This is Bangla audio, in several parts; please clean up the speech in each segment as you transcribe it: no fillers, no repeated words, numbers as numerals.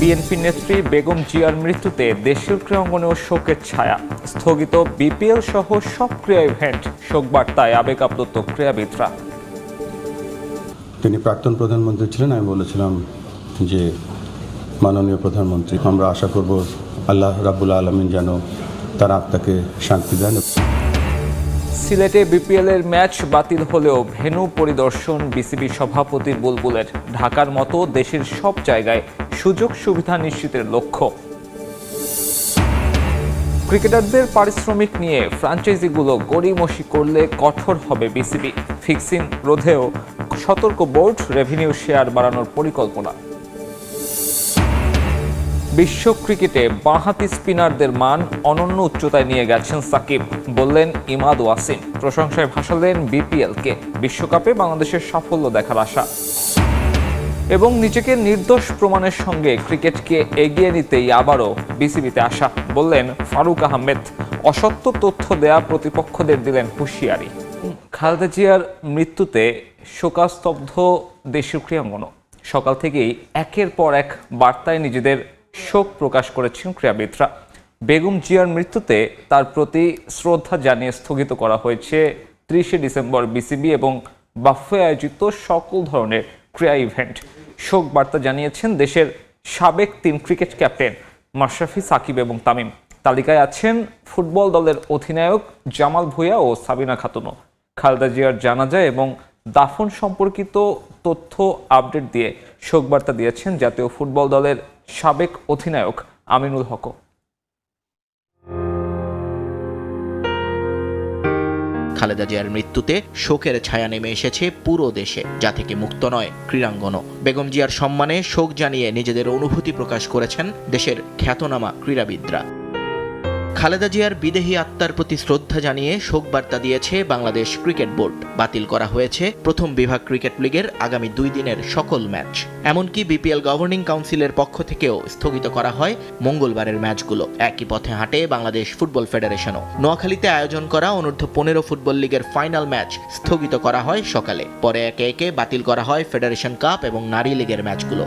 বিএনপি নেত্রী বেগম জিয়ার মৃত্যুতে দেশের ক্রীড়াঙ্গনেও শোকের ছায়া। স্থগিত বিপিএল সহ সব ক্রীড়া ইভেন্ট। শোকবার্তায় আবেগ আপ্লুত ক্রীড়াবিদরা। তিনি প্রাক্তন প্রধানমন্ত্রী ছিলেন। আমি বলেছিলাম যে মাননীয় প্রধানমন্ত্রী, আমরা আশা করব আল্লাহ রাব্বুল আলামিন যেন তার আত্মাকে শান্তি দেন। সিলেটে বিপিএল এর ম্যাচ বাতিল হলেও ভেন্যু পরিদর্শন বিসিবি সভাপতি বুলবুলের। ঢাকার মতো দেশের সব জায়গায় সুযোগ সুবিধা নিশ্চিতের লক্ষ্য। ক্রিকেটারদের পারিশ্রমিক নিয়ে ফ্র্যাঞ্চাইজিগুলো গড়িমসি করলে কঠোর হবে বিসিবি। ফিক্সিং রোধেও সতর্ক বোর্ড। রেভিনিউ শেয়ার বাড়ানোর পরিকল্পনা। বিশ্ব ক্রিকেটে বাঁহাতি স্পিনারদের মান অনন্য উচ্চতায় নিয়ে গেছেন সাকিব, বললেন ইমাদ ওয়াসিম। প্রশংসায় ভাসালেন বিপিএলকে। বিশ্বকাপে বাংলাদেশের সাফল্য দেখার আশা এবং নিজেকে নির্দোষ প্রমাণের সঙ্গে ক্রিকেটকে এগিয়ে নিতেই আবারও বিসিবিতে আসা, বললেন ফারুক আহমেদ। অসত্য তথ্য দেয়া প্রতিপক্ষদের দিলেন হুঁশিয়ারি। খালেদা জিয়ার মৃত্যুতে শোকাস্তব্ধ দেশের ক্রীড়াঙ্গন। সকাল থেকেই একের পর এক বার্তায় নিজেদের শোক প্রকাশ করেছেন ক্রীড়াবিদরা। বেগম জিয়ার মৃত্যুতে তার প্রতি শ্রদ্ধা জানিয়ে স্থগিত করা হয়েছে 30 ডিসেম্বর বিসিবি এবং বাফে আয়োজিত সকল ধরনের ক্রীড়া ইভেন্ট। শোক বার্তা জানিয়েছেন দেশের সাবেক 3 ক্রিকেট ক্যাপ্টেন মাশরাফি, সাকিব এবং তামিম। তালিকায় আছেন ফুটবল দলের অধিনায়ক জামাল ভুঁইয়া ও সাবিনা খাতুনও। খালেদা জিয়ার জানাজা এবং দাফন সম্পর্কিত তথ্য আপডেট দিয়ে শোকবার্তা দিয়েছেন জাতীয় ফুটবল দলের সাবেক অধিনায়ক আমিনুল হক। খালেদা জিয়ার মৃত্যুতে শোকের ছায়া নেমে এসেছে পুরো দেশে, যা থেকে মুক্ত নয় ক্রীড়াঙ্গনও। বেগম জিয়ার সম্মানে শোক জানিয়ে নিজেদের অনুভূতি প্রকাশ করেছেন দেশের খ্যাতনামা ক্রীড়াবিদরা। খালেদা জিয়ার বিদেহী আত্মার প্রতি শ্রদ্ধা জানিয়ে শোক বার্তা দিয়েছে বাংলাদেশ ক্রিকেট বোর্ড। বাতিল করা হয়েছে প্রথম বিভাগ ক্রিকেট লিগের আগামী 2 দিনের সকল ম্যাচ। এমনকি বিপিএল গভর্নিং কাউন্সিলের পক্ষ থেকেও স্থগিত করা হয় মঙ্গলবারের ম্যাচগুলো। একই পথে হাঁটে বাংলাদেশ ফুটবল ফেডারেশনও। নোয়াখালীতে আয়োজন করা অনূর্ধ্ব 15 ফুটবল লিগের ফাইনাল ম্যাচ স্থগিত করা হয় সকালে। পরে একে একে বাতিল করা হয় ফেডারেশন কাপ এবং নারী লিগের ম্যাচগুলো।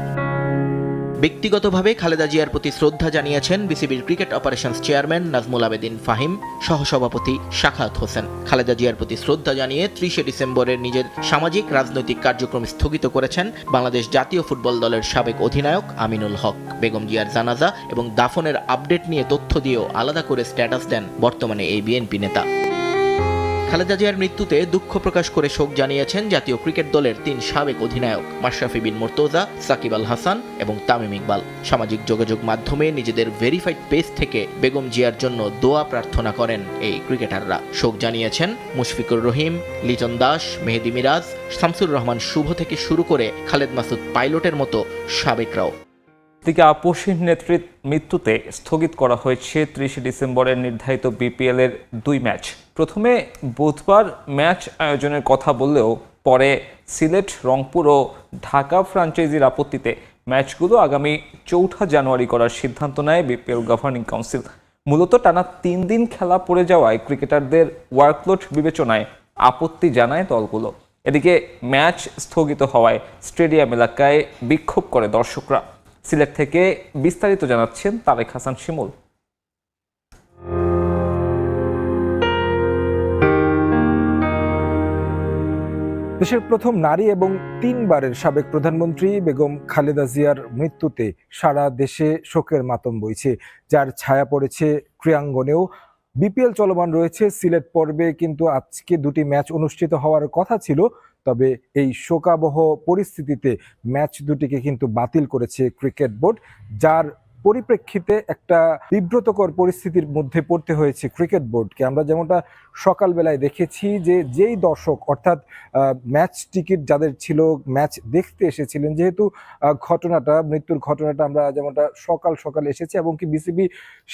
ব্যক্তিগতভাবে খালেদা জিয়ার প্রতি শ্রদ্ধা জানিয়েছেন বিসিবির cricket operations chairman Nazmul Abedin Fahim, সহসভাপতি শাখাত হোসেন। খালেদা জিয়ার প্রতি শ্রদ্ধা জানিয়ে 30 ডিসেম্বরের নিজের সামাজিক রাজনৈতিক কার্যক্রম স্থগিত করেছেন বাংলাদেশ জাতীয় ফুটবল দলের সাবেক অধিনায়ক আমিনুল হক। বেগম জিয়ার জানাজা এবং দাফনের আপডেট নিয়ে তথ্য দিয়েও আলাদা করে স্ট্যাটাস দেন বর্তমানে এই বিএনপি নেতা। খালেদা জিয়ার মৃত্যুতে দুঃখ প্রকাশ করে শোক জানিয়েছেন জাতীয় ক্রিকেট দলের 3 সাবেক অধিনায়ক মাশরাফি বিন মুর্তজা, সাকিব আল হাসান এবং তামিম ইকবাল। সামাজিক যোগাযোগ মাধ্যমে নিজেদের ভেরিফাইড পেজ থেকে বেগম জিয়ার জন্য দোয়া প্রার্থনা করেন এই ক্রিকেটাররা। শোক জানিয়েছেন মুশফিকুর রহিম, লিটন দাস, মেহেদি মিরাজ, শামসুর রহমান শুভ থেকে শুরু করে খালেদ মাসুদ পাইলটের মতো সাবেকরাও। দিকে আপসীর নেত্রীর মৃত্যুতে স্থগিত করা হয়েছে 30 ডিসেম্বরের নির্ধারিত বিপিএল এর 2 ম্যাচ। প্রথমে বুধবার ম্যাচ আয়োজনের কথা বললেও পরে সিলেট, রংপুর ও ঢাকা ফ্র্যাঞ্চাইজির আপত্তিতে ম্যাচগুলো আগামী 4 জানুয়ারি করার সিদ্ধান্ত নেয় বিপিএল গভর্নিং কাউন্সিল। মূলত টানা 3 দিন খেলা পড়ে যাওয়ায় ক্রিকেটারদের ওয়ার্কলোড বিবেচনায় আপত্তি জানায় দলগুলো। এদিকে ম্যাচ স্থগিত হওয়ায় স্টেডিয়াম এলাকায় বিক্ষোভ করে দর্শকরা। সিলেট থেকে বিস্তারিত জানাচ্ছেন তারেক হাসান শিমুল। দেশের প্রথম নারী এবং 3 বারের সাবেক প্রধানমন্ত্রী বেগম খালেদা জিয়ার মৃত্যুতে সারা দেশে শোকের মাতম বইছে, যার ছায়া পড়েছে ক্রীড়াঙ্গনেও। বিপিএল চলমান রয়েছে। সিলেট পর্বে কিন্তু আজকে 2টি ম্যাচ অনুষ্ঠিত হওয়ার কথা ছিল, তবে এই শোকাবহ পরিস্থিতিতে ম্যাচ দুটিকে কিন্তু বাতিল করেছে ক্রিকেট বোর্ড, যার পরিপ্রেক্ষিতে একটা বিব্রতকর পরিস্থিতির মধ্যে পড়তে হয়েছে ক্রিকেট বোর্ডকে। আমরা যেমনটা সকালবেলায় দেখেছি যে যেই দর্শক অর্থাৎ ম্যাচ টিকিট যাদের ছিল, ম্যাচ দেখতে এসেছিলেন, যেহেতু মৃত্যুর ঘটনাটা আমরা যেমনটা সকাল এসেছে এবং কি বিসিবি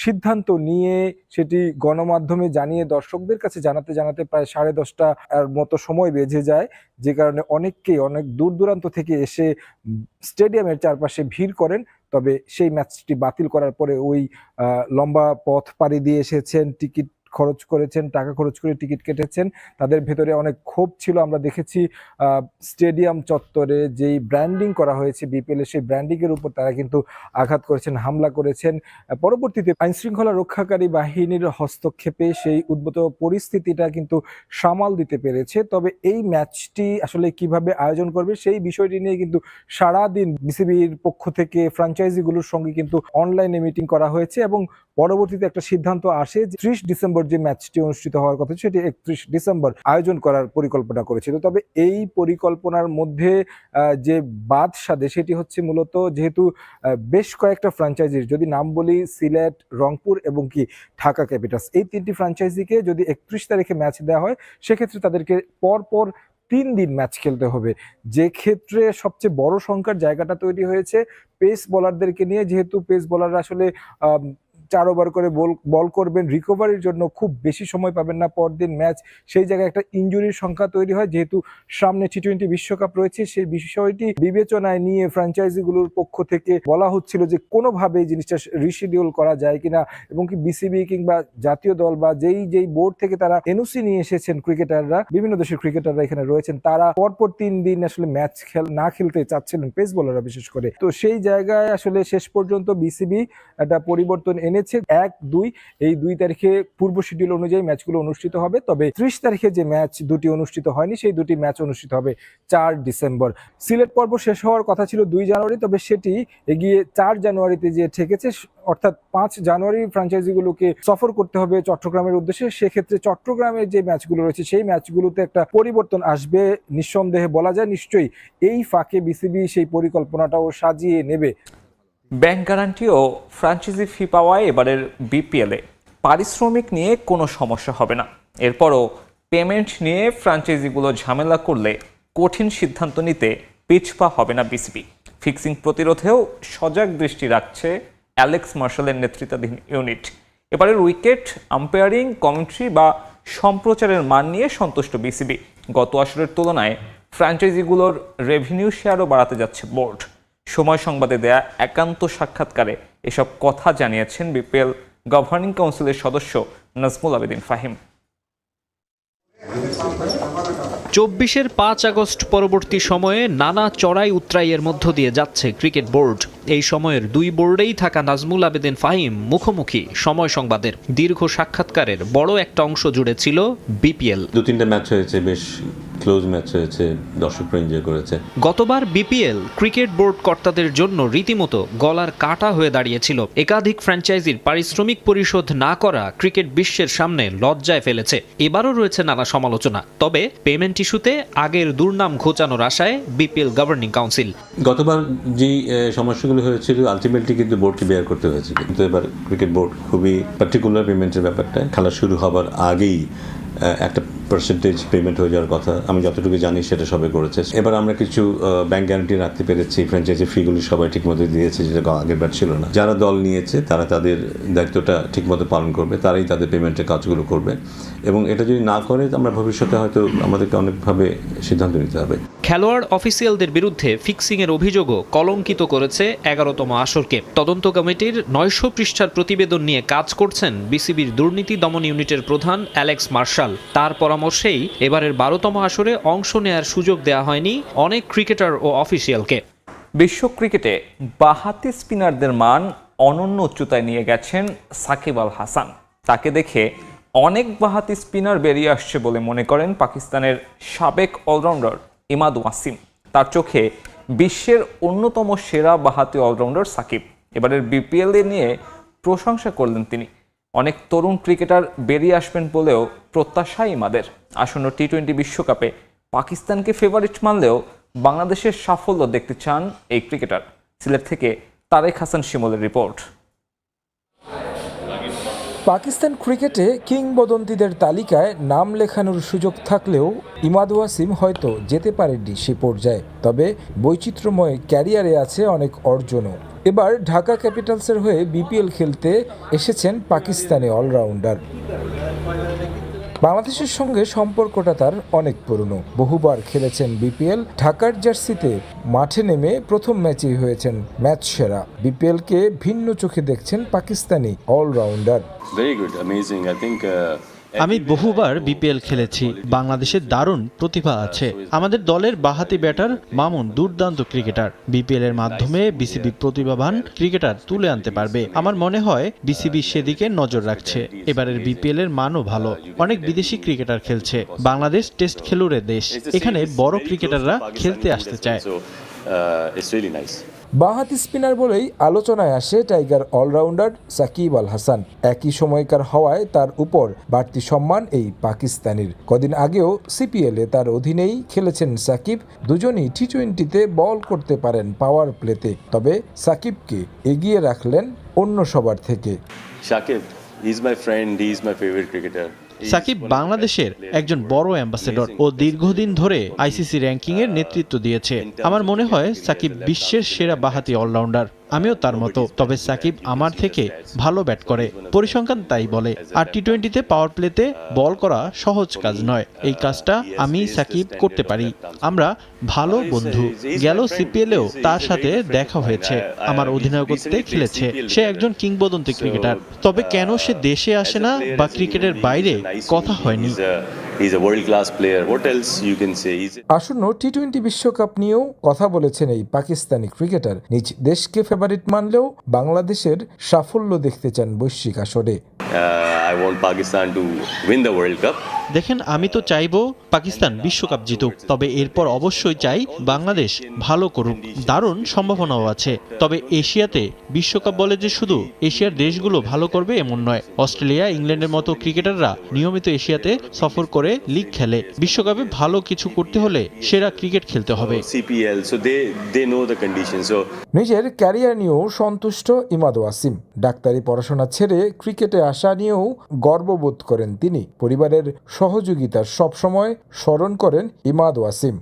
সিদ্ধান্ত নিয়ে সেটি গণমাধ্যমে জানিয়ে দর্শকদের কাছে জানাতে প্রায় 10:30টার মতো সময় বেজে যায়, যে কারণে অনেককেই অনেক দূর দূরান্ত থেকে এসে স্টেডিয়ামের চারপাশে ভিড় করেন। তবে সেই ম্যাচটি বাতিল করার পরে ওই লম্বা পথ পাড়ি দিয়ে এসেছেন টিকিট খরচ করেছেন, টাকা খরচ করে টিকিট কেটেছেন, তাদের ভেতরে অনেক ক্ষোভ ছিল। আমরা দেখেছি স্টেডিয়াম চত্বরে যেই ব্র্যান্ডিং করা হয়েছে বিপিএল এর, সেই ব্র্যান্ডিং এর উপর তারা কিন্তু আঘাত করেছেন, হামলা করেছেন। পরবর্তীতে আইনশৃঙ্খলা রক্ষাকারী বাহিনীর হস্তক্ষেপে সেই উদ্ভূত পরিস্থিতিটা কিন্তু সামাল দিতে পেরেছে। তবে এই ম্যাচটি আসলে কিভাবে আয়োজন করবে সেই বিষয়টি নিয়ে কিন্তু সারাদিন বিসিবির পক্ষ থেকে ফ্র্যাঞ্চাইজিগুলোর সঙ্গে কিন্তু অনলাইনে মিটিং করা হয়েছে এবং পরবর্তীতে একটা সিদ্ধান্ত আসে যে 30 ডিসেম্বর যে ম্যাচটি অনুষ্ঠিত হওয়ার কথা সেটি 31 ডিসেম্বর আয়োজন করার পরিকল্পনা করেছিল। তবে এই পরিকল্পনার মধ্যে যে বাদ সাধে সেটি হচ্ছে মূলত যেহেতু বেশ কয়েকটা ফ্র্যাঞ্চাইজির, যদি নাম বলি সিলেট, রংপুর এবং কি ঢাকা ক্যাপিটালস, এই তিনটি ফ্র্যাঞ্চাইজিকে যদি 31 তারিখে ম্যাচ দেওয়া হয় সেক্ষেত্রে তাদেরকে পরপর 3 দিন ম্যাচ খেলতে হবে। যে ক্ষেত্রে সবচেয়ে বড় সংখ্যার জায়গাটা তৈরি হয়েছে পেস বোলারদেরকে নিয়ে, যেহেতু পেস বোলাররা আসলে 4 ওভার করে বল করবেন, রিকভারির জন্য খুব বেশি সময় পাবেন না পরদিন ম্যাচ। সেই জায়গায় একটা ইনজুরির সংখ্যা তৈরি হয়, যেহেতু সামনে টি-20 বিশ্বকাপ রয়েছে সেই বিষয়টি বিবেচনায় নিয়ে ফ্র্যাঞ্চাইজিগুলোর পক্ষ থেকে বলা হচ্ছিল যে কোনোভাবে এই জিনিসটা রিশিডিউল করা যায় কিনা, এবং কি বিসিবি কিংবা জাতীয় দল বা যেই বোর্ড থেকে তারা এনওসি নিয়ে এসেছেন ক্রিকেটাররা, বিভিন্ন দেশের ক্রিকেটাররা এখানে রয়েছেন, তারা পরপর 3 দিন আসলে ম্যাচ না খেলতে চাচ্ছিলেন, পেস বোলাররা বিশেষ করে। তো সেই জায়গায় আসলে শেষ পর্যন্ত বিসিবি একটা পরিবর্তন এনেছে। 1-2 এই 2 তারিখে পূর্ব শিডিউল অনুযায়ী ম্যাচগুলো অনুষ্ঠিত হবে। তবে 30 তারিখে যে ম্যাচ দুটি অনুষ্ঠিত হয়নি সেই দুটি ম্যাচ অনুষ্ঠিত হবে 4 ডিসেম্বর। সিলেট পর্ব শেষ হওয়ার কথা ছিল 2 জানুয়ারি, তবে সেটি এগিয়ে 4 জানুয়ারিতে যে ঠেকেছে, অর্থাৎ 5 জানুয়ারি ফ্র্যাঞ্চাইজিগুলোকে সফর করতে হবে চট্টগ্রামের উদ্দেশ্যে। সেক্ষেত্রে চট্টগ্রামের যে ম্যাচগুলো রয়েছে সেই ম্যাচগুলোতে একটা পরিবর্তন আসবে নিঃসন্দেহে বলা যায়। নিশ্চয়ই এই ফাঁকে বিসিবি সেই পরিকল্পনাটাও সাজিয়ে নেবে। ব্যাংক গ্যারান্টি ও ফ্র্যাঞ্চাইজি ফি পাওয়ায় এবারের বিপিএলে পারিশ্রমিক নিয়ে কোনো সমস্যা হবে না। এরপরও পেমেন্ট নিয়ে ফ্র্যাঞ্চাইজিগুলো ঝামেলা করলে কঠিন সিদ্ধান্ত নিতে পিছপা হবে না বিসিবি। ফিক্সিং প্রতিরোধেও সজাগ দৃষ্টি রাখছে অ্যালেক্স মার্শালের নেতৃত্বাধীন ইউনিট। এবারের উইকেট, আম্পায়ারিং, কমেন্ট্রি বা সম্প্রচারের মান নিয়ে সন্তুষ্ট বিসিবি। গত আসরের তুলনায় ফ্র্যাঞ্চাইজিগুলোর রেভিনিউ শেয়ারও বাড়াতে যাচ্ছে বোর্ড। সময় সংবাদে দেয়া একান্ত সাক্ষাৎকারে এসব কথা জানিয়েছেন বিপিএল গভর্নিং কাউন্সিলের সদস্য নাজমুল আবেদিন ফাহিম। 24-এর 5 আগস্ট পরবর্তী সময়ে নানা চড়াই উতরাইয়ের মধ্য দিয়ে যাচ্ছে ক্রিকেট বোর্ড। এই সময়ের 2 বোর্ডেই থাকা নাজমুল আবেদিন ফাহিম মুখোমুখি সময় সংবাদের। দীর্ঘ সাক্ষাৎকারের বড় একটা অংশ জুড়ে ছিল বিপিএল। 2-3টা ম্যাচ হয়েছে, বেশ ক্লোজ ম্যাচ হয়েছে, দর্শকরা এনজয় করেছে। গতবার বিপিএল ক্রিকেট বোর্ড কর্তাদের জন্য রীতিমতো গলার কাটা হয়ে দাঁড়িয়েছিল। একাধিক ফ্র্যাঞ্চাইজির পারিশ্রমিক পরিশোধ না করা ক্রিকেট বিশ্বের সামনে লজ্জায় ফেলেছে। এবারও রয়েছে নানা সমালোচনা, তবে পেমেন্ট ইস্যুতে আগের দুর্নাম ঘোচানোর আশায় বিপিএল গভর্নিং কাউন্সিল। গতবার যে সমস্যাগুলো হয়েছিল আলটিমেটলি কিন্তু বোর্ডকে বেয়ার করতে হয়েছে, কিন্তু এবার ক্রিকেট বোর্ড খুবই পার্টিকুলার পেমেন্টের ব্যাপারটা। খেলা শুরু হবার আগেই একটা পার্সেন্টেজ পেমেন্ট হয়ে যাওয়ার কথা, আমি যতটুকু জানি সেটা সবাই করেছে। এবার আমরা কিছু ব্যাংক গ্যারান্টি রাখতে পেরেছি, ফ্র্যাঞ্চাইজি ফিগুলি সবাই ঠিকমতো দিয়েছে, যেটা আগের বার ছিল না। যারা দল নিয়েছে তারা তাদের দায়িত্বটা ঠিকমতো পালন করবে, তারাই তাদের পেমেন্টের কাজগুলো করবে, এবং এটা যদি না করে আমরা ভবিষ্যতে হয়তো আমাদেরকে অনেকভাবে সিদ্ধান্ত নিতে হবে। খেলোয়াড় অফিসিয়ালদের বিরুদ্ধে ফিক্সিংয়ের অভিযোগও কলঙ্কিত করেছে 11তম আসরকে। তদন্ত কমিটির 900 পৃষ্ঠার প্রতিবেদন নিয়ে কাজ করছেন বিসিবির দুর্নীতি দমন ইউনিটের প্রধান অ্যালেক্স মার্শাল। তার পরামর্শেই এবারের 12তম আসরে অংশ নেয়ার সুযোগ দেওয়া হয়নি অনেক ক্রিকেটার ও অফিসিয়ালকে। বিশ্ব ক্রিকেটে বাঁহাতি স্পিনারদের মান অনন্য উচ্চতায় নিয়ে গেছেন সাকিব আল হাসান। তাকে দেখে অনেক বাঁহাতি স্পিনার বেরিয়ে আসছে বলে মনে করেন পাকিস্তানের সাবেক অলরাউন্ডার ইমাদ ওয়াসিম। তার চোখে বিশ্বের অন্যতম সেরা বাঁহাতি অলরাউন্ডার সাকিব। এবারের বিপিএল নিয়ে প্রশংসা করলেন তিনি। অনেক তরুণ ক্রিকেটার বেরিয়ে আসবেন বলেও প্রত্যাশা ইমাদের। আসন্ন টি-20 বিশ্বকাপে পাকিস্তানকে ফেভারিট মানলেও বাংলাদেশের সাফল্য দেখতে চান এই ক্রিকেটার। সিলেট থেকে তারেক হাসান শিমুলের রিপোর্ট। পাকিস্তান ক্রিকেটে কিংবদন্তিদের তালিকায় নাম লেখানোর সুযোগ থাকলেও ইমাদ ওয়াসিম হয়তো যেতে পারেননি সে পর্যায়ে। তবে বৈচিত্র্যময় ক্যারিয়ারে আছে অনেক অর্জনও। এবার ঢাকা ক্যাপিটালসের হয়ে বিপিএল খেলতে এসেছেন পাকিস্তানি অলরাউন্ডার। বাংলাদেশের সঙ্গে সম্পর্কটা তার অনেক পুরনো। বহুবার খেলেছেন বিপিএল। ঢাকার জার্সিতে মাঠে নেমে প্রথম ম্যাচেই হয়েছেন ম্যাচ সেরা। বিপিএলকে ভিন্ন চোখে দেখছেন Pakistani allrounder. Very good, amazing. I think আমি বহুবার বিপিএল খেলেছি। বাংলাদেশের দারুণ প্রতিভা আছে। আমাদের দলের বাঁহাতি ব্যাটার মামুন দুর্দান্ত ক্রিকেটার। বিপিএল এর মাধ্যমে বিসিবি প্রতিভাবান ক্রিকেটার তুলে আনতে পারবে। আমার মনে হয় বিসিবি সেদিকে নজর রাখছে। এবারের বিপিএল এর মানও ভালো। অনেক বিদেশি ক্রিকেটার খেলছে। বাংলাদেশ টেস্ট খেলুড়ে দেশ। এখানে বড় ক্রিকেটাররা খেলতে আসতে চায়। it's really nice. বাঁহাতি স্পিনার বলেই আলোচনায় আসে টাইগার অলরাউন্ডার সাকিব আল হাসান। একই সময়কার হওয়ায় তার উপর বাড়তি সম্মান এই পাকিস্তানির। কদিন আগেও সিপিএলে তার অধীনেই খেলেছেন সাকিব। দুজনই টি-20-তে বল করতে পারেন পাওয়ার প্লেতে। তবে সাকিবকে এগিয়ে রাখলেন অন্য সবার থেকে। Shakib, he's my friend, he's my favorite cricketer. Shakib বাংলাদেশের একজন বড় অ্যাম্বাসেডর ও দীর্ঘদিন ধরে আইসিসি র্যাঙ্কিং এর নেতৃত্ব দিয়েছে। আমার মনে হয় সাকিব বিশ্বের সেরা বাঁহাতি অলরাউন্ডার। আমিও তার মতো। তবে সাকিব আমার থেকে ভালো ব্যাট করে, পরিসংখ্যান তাই বলে। আর টি-20-তে পাওয়ার প্লেতে বল করা সহজ কাজ নয়। এই কাজটা আমি সাকিব করতে পারি। আমরা ভালো বন্ধু। গেল সিপিএলেও তার সাথে দেখা হয়েছে। আমার অধিনায়কত্বে খেলেছে। সে একজন কিংবদন্তি ক্রিকেটার। তবে কেন সে দেশে আসে না বা ক্রিকেটের বাইরে কথা হয়নি। He's a world class player. What else you can say? আসন্ন টি-20 বিশ্বকাপ নিয়েও কথা বলেছেন এই পাকিস্তানি ক্রিকেটার। নিজ দেশকে ফেভারিট মানলেও বাংলাদেশের সাফল্য দেখতে চান বৈশ্বিক আসরে। I want Pakistan to win the World Cup. দেখেন, আমি তো চাইবো পাকিস্তান বিশ্বকাপ জিতুক। তবে এরপর অবশ্যই চাই বাংলাদেশ ভালো করুক। দারুণ সম্ভাবনাও আছে। তবে এশিয়াতে বিশ্বকাপ বলে যে শুধু এশিয়ার দেশগুলো ভালো করবে এমন নয়। অস্ট্রেলিয়া, ইংল্যান্ডের মতো ক্রিকেটাররা নিয়মিত এশিয়াতে সফর করে লিগ খেলে। বিশ্বকাপে ভালো কিছু করতে হলে সেরা ক্রিকেট খেলতে হবে। CPL, so they know the conditions. So নিজের ক্যারিয়ার নিয়েও সন্তুষ্ট ইমাদ ওয়াসিম। ডাক্তারি পড়াশোনা ছেড়ে ক্রিকেটে আসা নিয়েও গর্ববোধ করেন তিনি। পরিবারের সহযোগিতা সবসময় স্মরণ করেন ইমাদ ওয়াসিম।